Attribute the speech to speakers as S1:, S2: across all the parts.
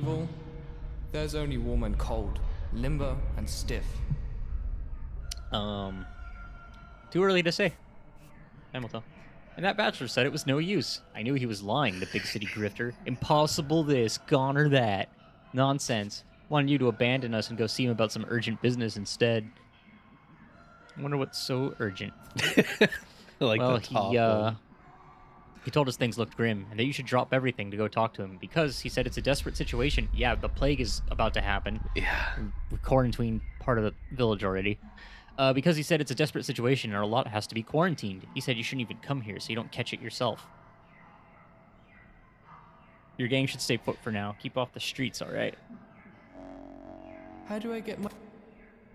S1: evil, there's only warm and cold, limber and stiff.
S2: Too early to say. Time will tell. And that bachelor said it was no use. I knew he was lying, the big city grifter. Impossible this, gone or that. Nonsense. Wanted you to abandon us and go see him about some urgent business instead. I wonder what's so urgent. He told us things looked grim and that you should drop everything to go talk to him because he said it's a desperate situation. Yeah, the plague is about to happen.
S3: Yeah.
S2: We're quarantined part of the village already. Because he said it's a desperate situation and a lot has to be quarantined. He said you shouldn't even come here so you don't catch it yourself. Your gang should stay put for now. Keep off the streets, all right?
S1: How do I get my...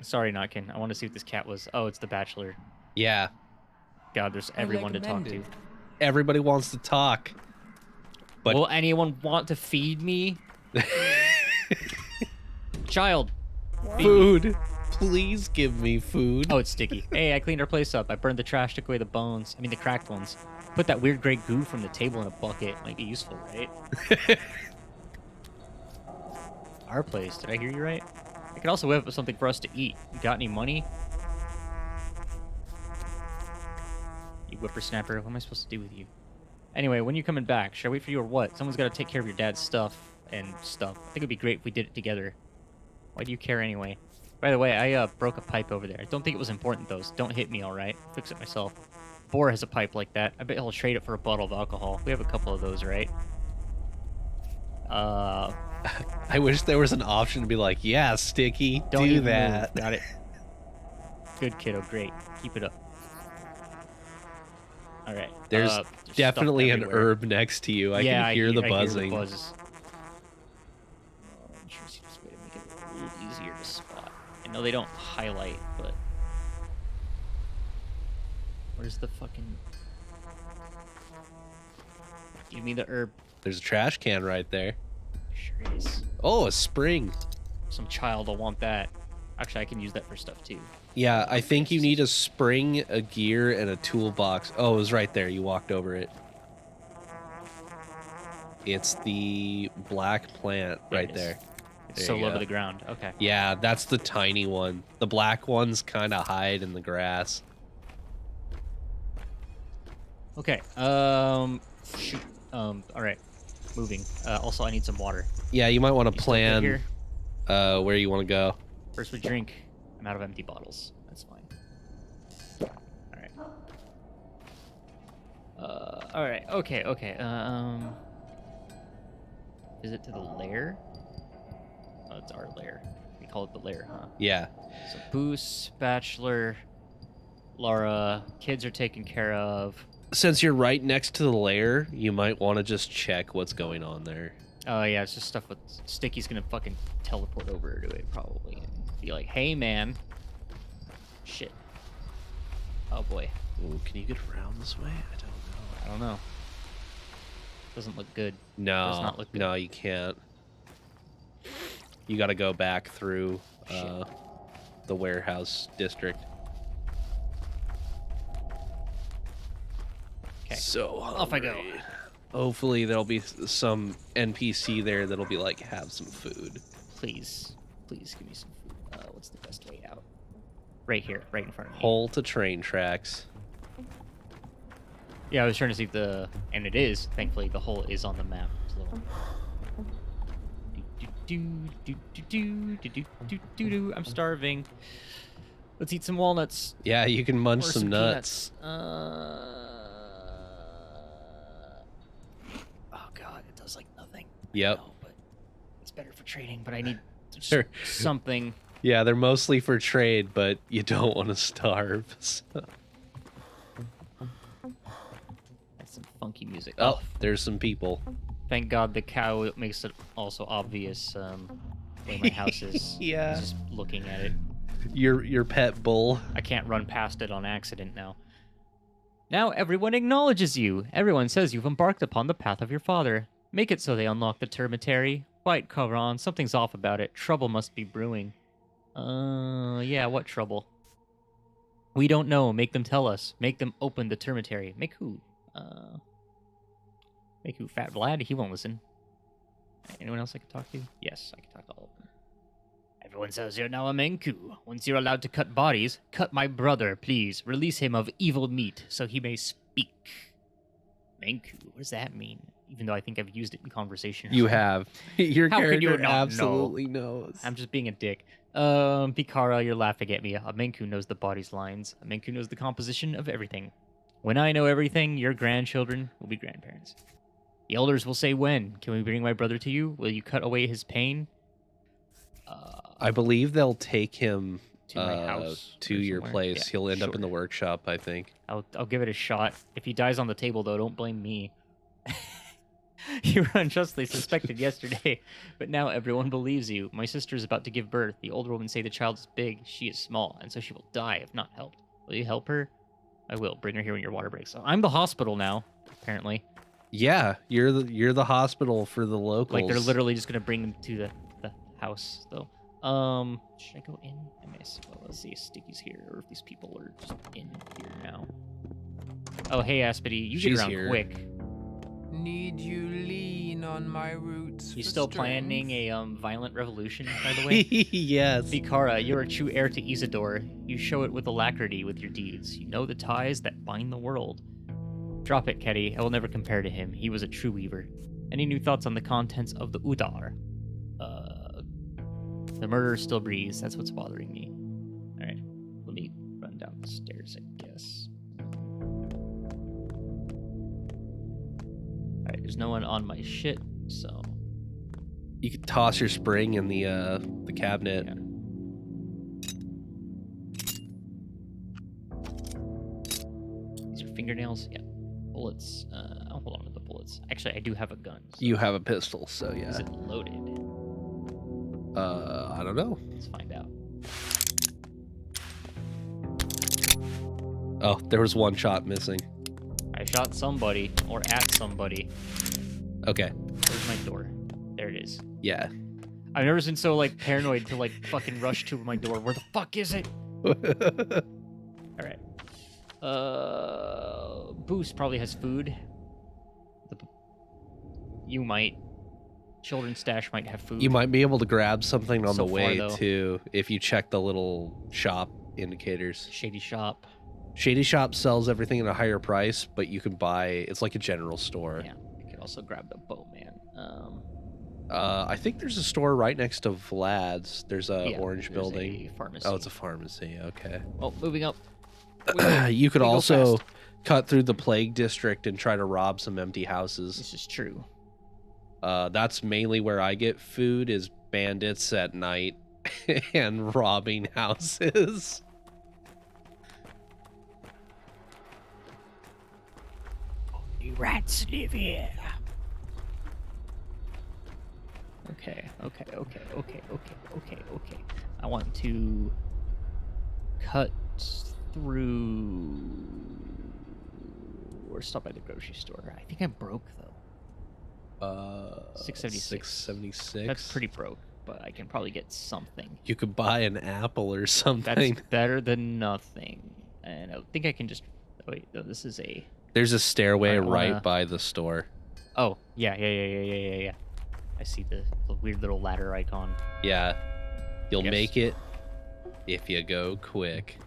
S2: Sorry, Notkin. I want to see what this cat was. Oh, it's the bachelor.
S3: Yeah.
S2: God, there's everyone to talk to.
S3: Everybody wants to talk. But
S2: will anyone want to feed me? Child.
S3: Food. Please give me food.
S2: Oh, it's sticky. Hey, I cleaned our place up. I burned the trash, took away the bones. I mean, the cracked ones. Put that weird gray goo from the table in a bucket. Might be useful, right? Our place. Did I hear you right? I could also whip up something for us to eat. You got any money? You whippersnapper. What am I supposed to do with you? Anyway, when you coming back? Should I wait for you or what? Someone's got to take care of your dad's stuff and stuff. I think it'd be great if we did it together. Why do you care anyway? By the way, I broke a pipe over there. I don't think it was important, though, so don't hit me, all right? I'll fix it myself. Boar has a pipe like that. I bet he'll trade it for a bottle of alcohol. We have a couple of those, right?
S3: I wish there was an option to be like, yeah, Sticky,
S2: don't
S3: do that.
S2: Move. Got it. Good, kiddo. Great. Keep it up. All right.
S3: There's definitely an herb next to you. I can hear the buzzing.
S2: Hear the buzz. I'm sure it's just a way to make it a little easier to spot. I know they don't highlight, but where's the fucking? Give me the herb.
S3: There's a trash can right there.
S2: Sure is.
S3: Oh, a spring.
S2: Some child will want that. Actually, I can use that for stuff too.
S3: Yeah, I think you need a spring, a gear, and a toolbox. Oh, it was right there. You walked over it. It's the black plant right there.
S2: It's so low to the ground. Okay.
S3: Yeah, that's the tiny one. The black ones kind of hide in the grass.
S2: Okay. Shoot. All right. Moving. Also, I need some water.
S3: Yeah, you might want to plan where you want to go.
S2: First we drink. I'm out of empty bottles. That's fine. All right. Okay. Visit to the lair. Oh, it's our lair. We call it the lair, huh?
S3: Yeah.
S2: So Boos, Bachelor, Laura, kids are taken care of.
S3: Since you're right next to the lair, you might want to just check what's going on there.
S2: Oh, yeah, it's just stuff with Sticky's gonna fucking teleport over to it, probably, and be like, hey, man. Shit. Oh, boy.
S3: Ooh, can you get around this way?
S2: I don't know. Doesn't look good.
S3: No.
S2: Does not look good.
S3: No, you can't. You gotta go back through the warehouse district.
S2: Okay.
S3: So
S2: off I go.
S3: Hopefully there'll be some NPC there that'll be like, have some food.
S2: Please give me some food. What's the best way out? Right here, right in front of me.
S3: Hole to train tracks.
S2: Yeah, I was trying to see if and it is, thankfully, the hole is on the map. I'm starving. Let's eat some walnuts.
S3: Yeah, you can munch
S2: Or
S3: some nuts.
S2: Oh god, it does like nothing.
S3: Yep.
S2: No, but it's better for trading, but I need
S3: Sure.
S2: something.
S3: Yeah, they're mostly for trade, but you don't want to starve. So.
S2: That's some funky music.
S3: Oh, there's some people.
S2: Thank God the cow makes it also obvious where my house is.
S3: Yeah.
S2: Just looking at it.
S3: Your pet bull.
S2: I can't run past it on accident now. Now everyone acknowledges you. Everyone says you've embarked upon the path of your father. Make it so they unlock the termitary. White cover on. Something's off about it. Trouble must be brewing. Yeah, what trouble? We don't know. Make them tell us. Make them open the termitary. Make who? Make who? Fat Vlad? He won't listen. Anyone else I can talk to? Yes, I can talk to all of them. Everyone says you're now a Menku. Once you're allowed to cut bodies, cut my brother, please. Release him of evil meat so he may speak. Menku, what does that mean? Even though I think I've used it in conversation.
S3: You have. Your
S2: How could
S3: character
S2: you not
S3: absolutely knows.
S2: I'm just being a dick. Pikara, you're laughing at me. A Menku knows the body's lines. A Menku knows the composition of everything. When I know everything, your grandchildren will be grandparents. The elders will say when. Can we bring my brother to you? Will you cut away his pain?
S3: I believe they'll take him
S2: To my house
S3: to
S2: or
S3: your
S2: somewhere?
S3: place.
S2: Yeah,
S3: He'll end up
S2: sure.
S3: in the workshop, I think.
S2: I'll give it a shot. If he dies on the table, though, don't blame me. You were unjustly suspected yesterday, but now everyone believes you. My sister is about to give birth. The older women say the child is big, she is small, and so she will die if not helped. Will you help her? I will. Bring her here when your water breaks. So I'm the hospital now, apparently.
S3: Yeah, you're the hospital for the locals.
S2: Like they're literally just gonna bring them to the house, though. Should I go in? Well, let's see if Sticky's here or if these people are just in here now. Oh, hey, Aspity, you
S3: She's
S2: get around
S3: here.
S2: quick.
S1: Need you lean on my roots?
S2: You
S1: for
S2: still
S1: strength?
S2: planning a violent revolution, by the way?
S3: Yes.
S2: Vikara, you're a true heir to Isidore. You show it with alacrity with your deeds. You know the ties that bind the world. Drop it, Ketty. I will never compare to him. He was a true weaver. Any new thoughts on the contents of the Udar? The murderer still breathes. That's what's bothering me. Alright, let me run down the stairs, I guess. Alright, there's no one on my shit, so...
S3: You could toss your spring in the cabinet.
S2: Yeah. These are fingernails? Yeah. Bullets. I'll hold on to the bullets. Actually, I do have a gun. So
S3: You have a pistol, so
S2: is
S3: yeah.
S2: it loaded?
S3: I don't know.
S2: Let's find out.
S3: Oh, there was one shot missing.
S2: I shot somebody, or at somebody.
S3: Okay.
S2: Where's my door? There it is.
S3: Yeah.
S2: I've never been so, like, paranoid to, like, fucking rush to my door. Where the fuck is it? Alright. Boost probably has food. You might. Children's stash might have food.
S3: You might be able to grab something on
S2: So
S3: the
S2: far,
S3: way
S2: though.
S3: too if you check the little shop indicators.
S2: Shady shop.
S3: Shady Shop sells everything at a higher price, but you can buy it's like a general store.
S2: Yeah. I could also grab the bow, man.
S3: I think there's a store right next to Vlad's. There's a
S2: Yeah,
S3: orange
S2: there's
S3: building.
S2: a pharmacy.
S3: Oh, it's a pharmacy. Okay.
S2: Oh, moving up.
S3: You could
S2: we go
S3: also
S2: fast.
S3: cut through the plague district and try to rob some empty houses.
S2: This is true.
S3: That's mainly where I get food is bandits at night and robbing houses.
S2: You rats live here. Okay. I want to cut through or stop by the grocery store. I think I'm broke though. 676.
S3: 676.
S2: That's pretty broke, but I can probably get something.
S3: You could buy an apple or something.
S2: That's better than nothing. And I think I can just wait. No, this is a.
S3: There's a stairway
S2: I wanna-
S3: right by the store.
S2: Oh yeah. I see the weird little ladder icon.
S3: Yeah. You'll
S2: Yes.
S3: make it if you go quick.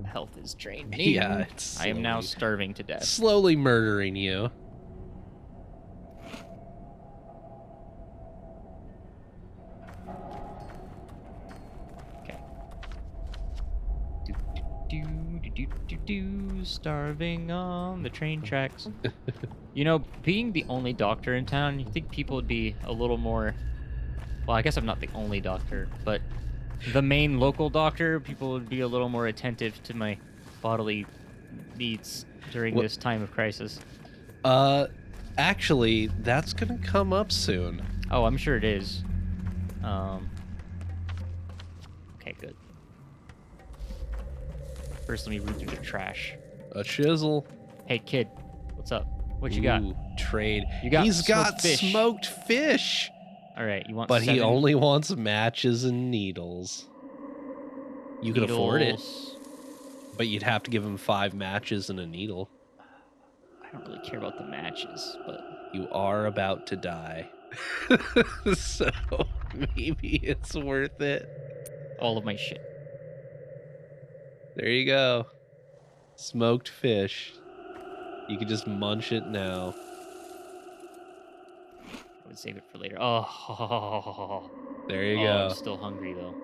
S2: Health is drained.
S3: Yeah, it's
S2: I am now
S3: slowly-
S2: starving to death.
S3: Slowly murdering you.
S2: Okay. Starving on the train tracks. You know, being the only doctor in town, you think people would be a little more. Well, I guess I'm not the only doctor, but the main local doctor, people would be a little more attentive to my bodily needs during
S3: What-
S2: this time of crisis.
S3: Actually, that's gonna come up soon.
S2: Oh, I'm sure it is. Okay, good. First, let me root through the trash.
S3: A chisel.
S2: Hey, kid, what's up? What you got?
S3: Ooh, trade.
S2: You got
S3: He's got
S2: smoked fish.
S3: smoked fish.
S2: All right, you want?
S3: But he
S2: 7
S3: only wants matches and needles. You can afford it,
S2: needles?
S3: but you'd have to give him 5 matches and a needle.
S2: I I don't really care about the matches, but
S3: You are about to die. So maybe it's worth it.
S2: all of my shit.
S3: There you go. Smoked fish. You can just munch it now.
S2: I would save it for later. Oh,
S3: There you
S2: I'm
S3: go.
S2: still hungry though.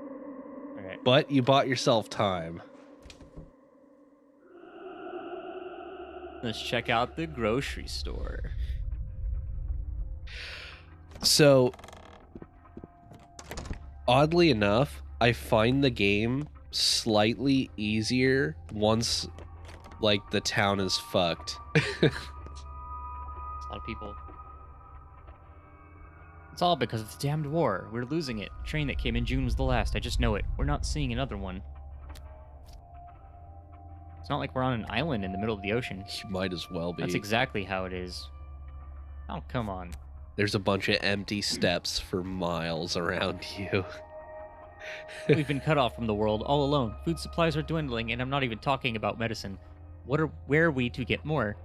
S2: All right.
S3: But you bought yourself time.
S2: Let's check out the grocery store.
S3: So, oddly enough, I find the game slightly easier once, like, the town is fucked.
S2: A lot of people. It's all because of the damned war. We're losing it. The train that came in June was the last. I just know it. We're not seeing another one. It's not like we're on an island in the middle of the ocean.
S3: You might as well be.
S2: That's exactly how it is. Oh, come on.
S3: There's a bunch of empty steps for miles around you.
S2: We've been cut off from the world all alone. Food supplies are dwindling, and I'm not even talking about medicine. Where are we to get more?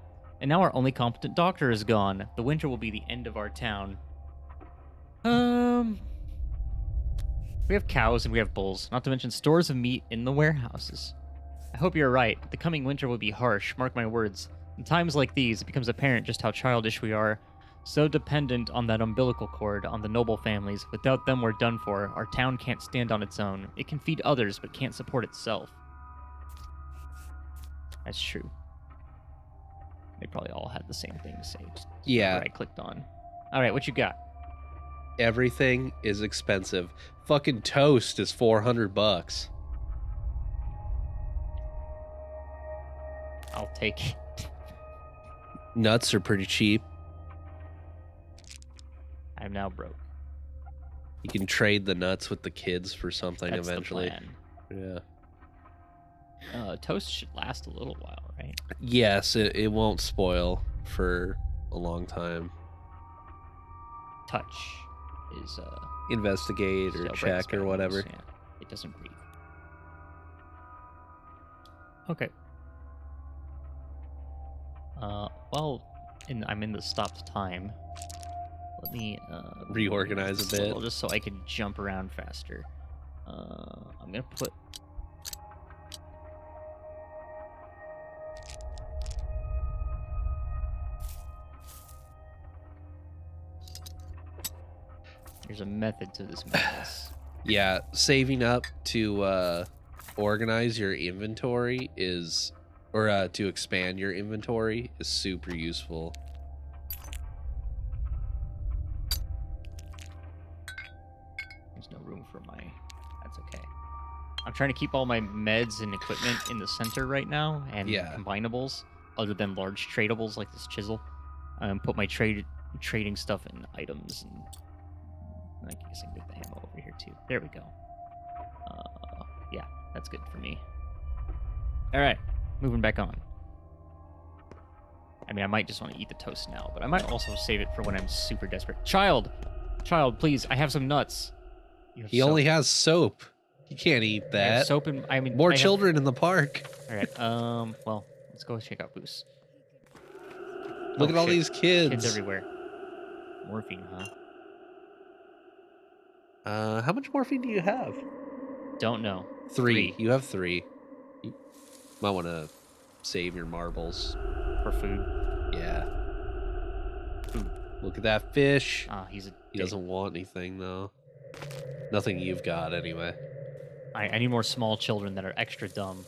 S2: And now our only competent doctor is gone. The winter will be the end of our town. We have cows and we have bulls, not to mention stores of meat in the warehouses. I hope you're right. The coming winter will be harsh, mark my words. In times like these, it becomes apparent just how childish we are. So dependent on that umbilical cord, on the noble families. Without them, we're done for. Our town can't stand on its own. It can feed others, but can't support itself. That's true. They probably all had the same thing to say. Just
S3: Yeah.
S2: whatever I clicked on. All right, what you got?
S3: Everything is expensive. Fucking toast is $400.
S2: I'll take it.
S3: Nuts are pretty cheap.
S2: I'm now broke.
S3: You can trade the nuts with the kids for something
S2: That's
S3: eventually.
S2: the plan.
S3: Yeah.
S2: Toast should last a little while, right?
S3: Yes, it won't spoil for a long
S2: Touch is
S3: Investigate or
S2: still breaks
S3: check or
S2: bones,
S3: whatever.
S2: Yeah, it doesn't breathe. Okay. Well, I'm in the stopped time. Let me
S3: Reorganize
S2: this
S3: a bit.
S2: little, just so I can jump around faster. I'm gonna put. There's a method to this madness.
S3: Yeah, saving up to organize your inventory is, or to expand your inventory is super useful.
S2: There's no room for my. That's okay. I'm trying to keep all my meds and equipment in the center right now, and
S3: Yeah.
S2: combinables, other than large tradables like this chisel. Put my trading stuff in items, and I guess I can get the ammo over here too. There we go. Yeah, that's good for me. All right, moving back on. I mean, I might just want to eat the toast now, but I might also save it for when I'm super desperate. Child, please, I have some nuts. You have
S3: He
S2: soap.
S3: only has soap. You can't eat
S2: I have
S3: that.
S2: soap and I mean
S3: More
S2: I have-
S3: children in the park.
S2: All right. Well, let's go check out Boost.
S3: Look
S2: Oh,
S3: at all
S2: shit.
S3: these kids.
S2: Kids everywhere. Morphine, huh?
S3: How much morphine do you have?
S2: Don't know.
S3: 3. You have 3. You might want to save your marbles.
S2: For food.
S3: Yeah.
S2: Food.
S3: Look at that fish.
S2: Ah, he's a.
S3: He
S2: dick.
S3: doesn't want anything though. Nothing you've got anyway.
S2: I need more small children that are extra dumb.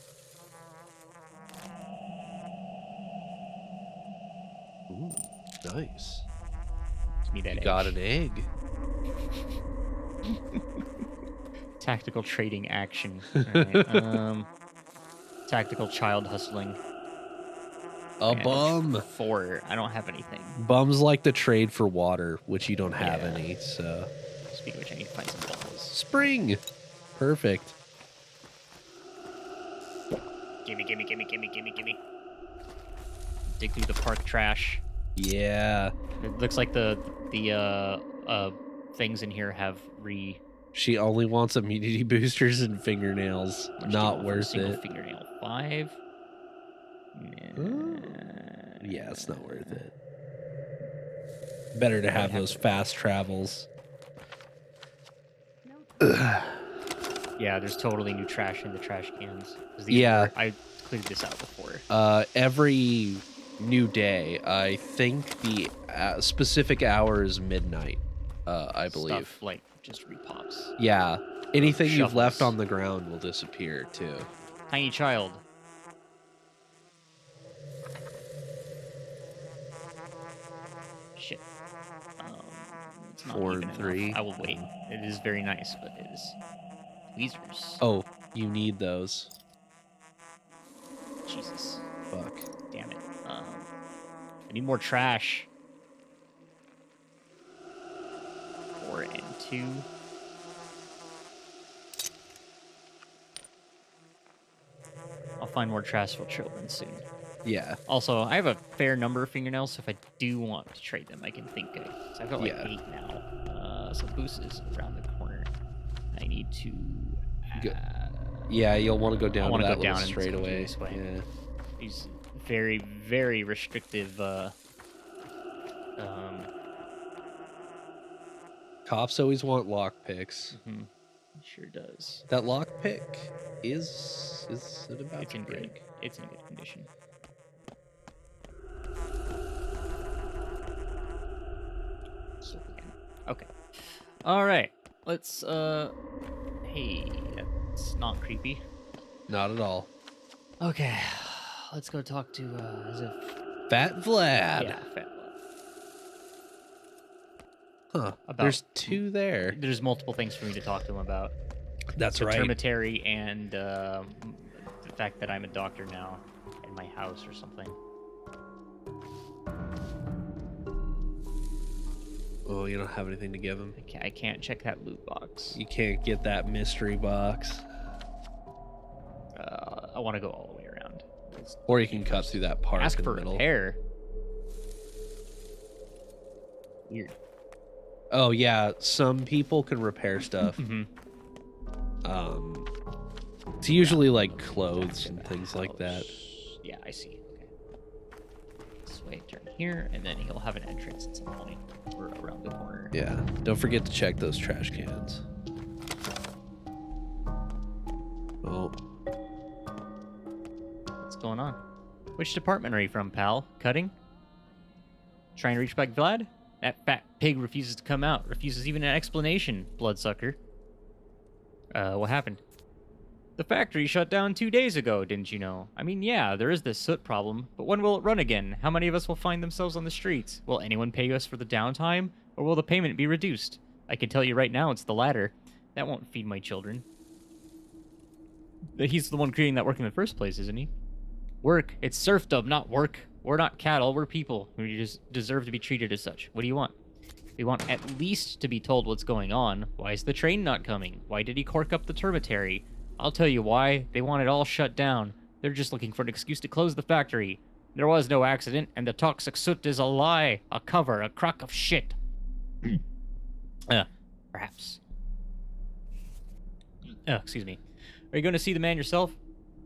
S3: Ooh, nice.
S2: Give me that
S3: You
S2: edge.
S3: got an egg.
S2: Tactical trading action. All right, tactical child husling.
S3: A
S2: And
S3: bum.
S2: 4. I don't have anything.
S3: Bums like to trade for water, which you don't have
S2: Yeah.
S3: any, so.
S2: Speaking of which, I need to find some balls.
S3: Spring. Perfect.
S2: Gimme. Dig through the park trash.
S3: Yeah.
S2: It looks like the things in here have
S3: She only wants immunity boosters and fingernails.
S2: Much
S3: Not
S2: deal for a
S3: worth
S2: single
S3: it.
S2: fingernail. 5. Nah.
S3: Yeah, it's not worth it. Better to have those fast travels.
S2: Yeah, there's totally new trash in the trash cans. 'Cause I cleared this out before.
S3: Every new day, I think the specific hour is midnight. I believe.
S2: Stuff like just repops.
S3: Yeah. Anything you've left
S2: Shovels.
S3: on the ground will disappear too.
S2: Tiny child. Shit. It's not
S3: 4
S2: even
S3: and 3.
S2: enough. I will wait. It is very nice, but it is tweezers.
S3: Oh, you need those.
S2: Jesus.
S3: Fuck.
S2: Damn it. I need more trash. 4 and 2. I'll find more trash for children soon.
S3: Yeah.
S2: Also, I have a fair number of fingernails, so if I do want to trade them, I can think. So I've got like
S3: Yeah.
S2: 8 now. So Boost is around the corner. I need to.
S3: Yeah, you'll want to go
S2: I
S3: down to
S2: wanna
S3: that
S2: go down
S3: little
S2: and
S3: straightaway.
S2: this way.
S3: Yeah.
S2: These very, very restrictive.
S3: Cops always want lockpicks.
S2: It sure does.
S3: That lockpick is it about
S2: It's
S3: to
S2: in good.
S3: break?
S2: It's in good condition. So again. Okay. All right. Let's. Hey, that's not creepy.
S3: Not at all.
S2: Okay. Let's go talk to. Is it?
S3: Fat Vlad.
S2: Yeah, Fat Vlad.
S3: Huh.
S2: About-
S3: There's 2 there.
S2: There's multiple things for me to talk to him about.
S3: That's
S2: The
S3: right.
S2: termitary and the fact that I'm a doctor now in my house or something.
S3: Oh, you don't have anything to give him?
S2: I can't check that loot box.
S3: You can't get that mystery box.
S2: I want to go all the way around.
S3: Or you can cut through that park
S2: Ask
S3: in
S2: for
S3: the middle.
S2: repair. Weird.
S3: Oh, yeah. Some people can repair stuff.
S2: Mm-hmm.
S3: It's usually like clothes and things like that.
S2: Yeah, I see. Okay. This way, turn here, and then he'll have an entrance at some point or around the corner.
S3: Yeah. Don't forget to check those trash cans. Oh.
S2: What's going on? Which department are you from, pal? Cutting? Trying to reach back Vlad? That fat pig refuses to come out. Refuses even an explanation, bloodsucker. What happened? The factory shut down 2 days ago, didn't you know? I mean, yeah, there is this soot problem, but when will it run again? How many of us will find themselves on the streets? Will anyone pay us for the downtime, or will the payment be reduced? I can tell you right now it's the latter. That won't feed my children. He's the one creating that work in the first place, isn't he? Work. It's serfdom, not work. We're not cattle, we're people. We just deserve to be treated as such. What do you want? We want at least to be told what's going on. Why is the train not coming? Why did he cork up the termitary? I'll tell you why. They want it all shut down. They're just looking for an excuse to close the factory. There was no accident, and the toxic soot is a lie, a cover, a crock of shit. Perhaps. Excuse me. Are you going to see the man yourself?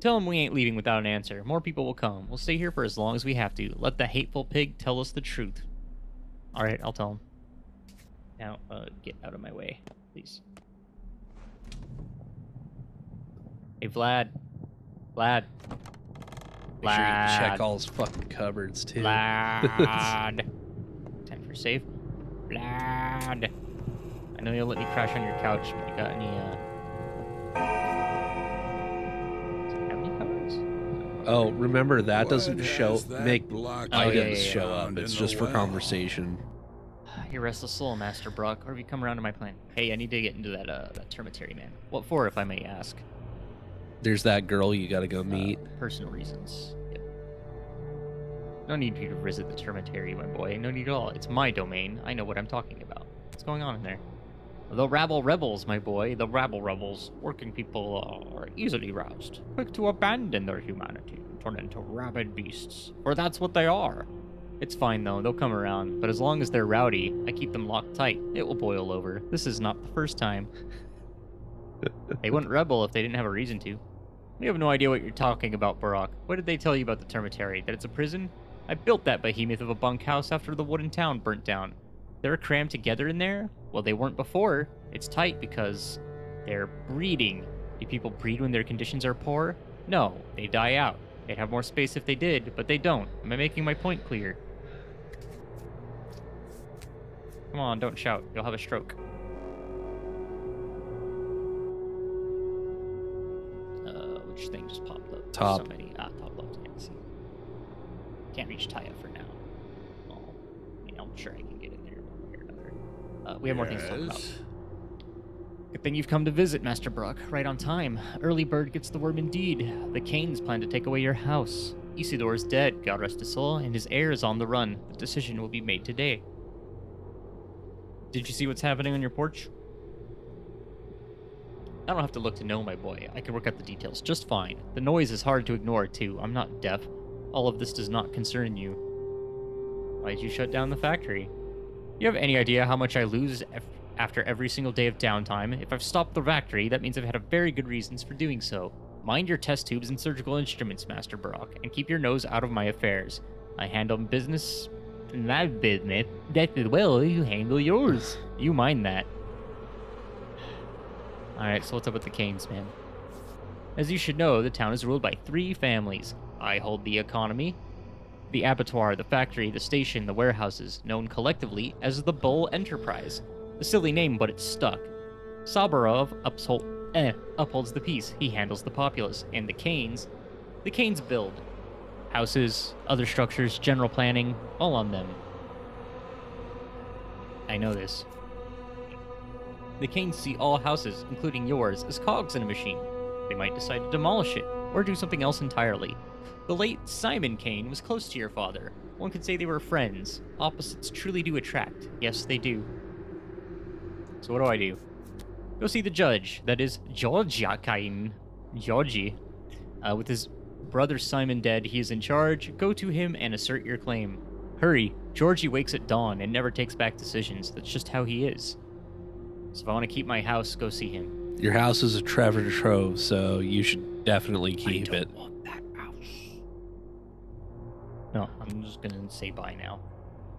S2: Tell him we ain't leaving without an answer. More people will come. We'll stay here for as long as we have to. Let the hateful pig tell us the truth. All right, I'll tell him. Now, get out of my way, please. Hey, Vlad. Vlad.
S3: Make sure you check
S2: Vlad.
S3: all his fucking cupboards too.
S2: Vlad. Time for save. Vlad. I know you'll let me crash on your couch, but you got any, Does it have any cupboards?
S3: Oh, remember that doesn't show make
S4: block
S3: items
S2: yeah.
S3: show up. It's just for conversation.
S2: Your restless soul, Master Brock. Or have you come around to my plan? Hey, I need to get into that termitary, man. What for, if I may ask?
S3: There's that girl you gotta go meet.
S2: Personal reasons. Yep. No need for you to visit the termitary, my boy. No need at all. It's my domain. I know what I'm talking about. What's going on in there? The rabble rebels, my boy. The rabble rebels. Working people are easily roused, quick to abandon their humanity and turn into rabid beasts. For that's what they are. It's fine, though. They'll come around. But as long as they're rowdy, I keep them locked tight. It will boil over. This is not the first time. They wouldn't rebel if they didn't have a reason to. You have no idea what you're talking about, Barak. What did they tell you about the termitary? That it's a prison? I built that behemoth of a bunkhouse after the wooden town burnt down. They're crammed together in there? Well, they weren't before. It's tight because they're breeding. Do people breed when their conditions are poor? No, they die out. They'd have more space if they did, but they don't. Am I making my point clear? Come on, don't shout. You'll have a stroke. Which thing just popped up?
S3: Top.
S2: So many. Top left. Can't see. Can't reach Taya for now. Oh, I'm sure I can get in there one way or another. We have more things to talk about. Good thing you've come to visit, Master Brock. Right on time. Early bird gets the worm indeed. The Canes plan to take away your house. Isidore is dead, God rest his soul, and his heir is on the run. The decision will be made today. Did you see what's happening on your porch? I don't have to look to know, my boy. I can work out the details just fine. The noise is hard to ignore, too. I'm not deaf. All of this does not concern you. Why'd you shut down the factory? You have any idea how much I lose after every single day of downtime? If I've stopped the factory, that means I've had a very good reasons for doing so. Mind your test tubes and surgical instruments, Master Barak, and keep your nose out of my affairs. I handle business, my business, just as well as you handle yours. You mind that. Alright, so what's up with the Canes, man? As you should know, the town is ruled by 3 families. I hold the economy, the abattoir, the factory, the station, the warehouses, known collectively as the Bull Enterprise. A silly name, but it's stuck. Sabarov upholds the peace. He handles the populace. And the Canes build. Houses, other structures, general planning, all on them. I know this. The Canes see all houses, including yours, as cogs in a machine. They might decide to demolish it, or do something else entirely. The late Simon Kane was close to your father. One could say they were friends. Opposites truly do attract. Yes, they do. So what do I do? Go see the judge. That is Georgie. With his brother Simon dead, he is in charge. Go to him and assert your claim. Hurry. Georgie wakes at dawn and never takes back decisions. That's just how he is. So if I want to keep my house, go see him.
S3: Your house is a treasure trove, so you should definitely keep it.
S2: I don't want that house. No, I'm just going to say bye now.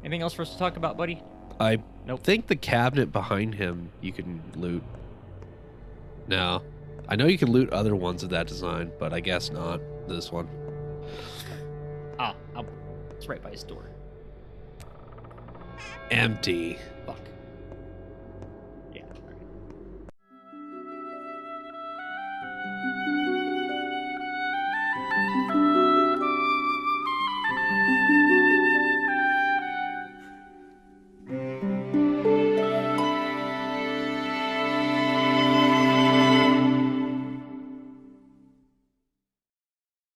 S2: Anything else for us to talk about, buddy?
S3: I
S2: Nope.
S3: think the cabinet behind him you can loot. No. I know you can loot other ones of that design, but I guess not this one.
S2: It's right by his door.
S3: Empty.
S2: Fuck.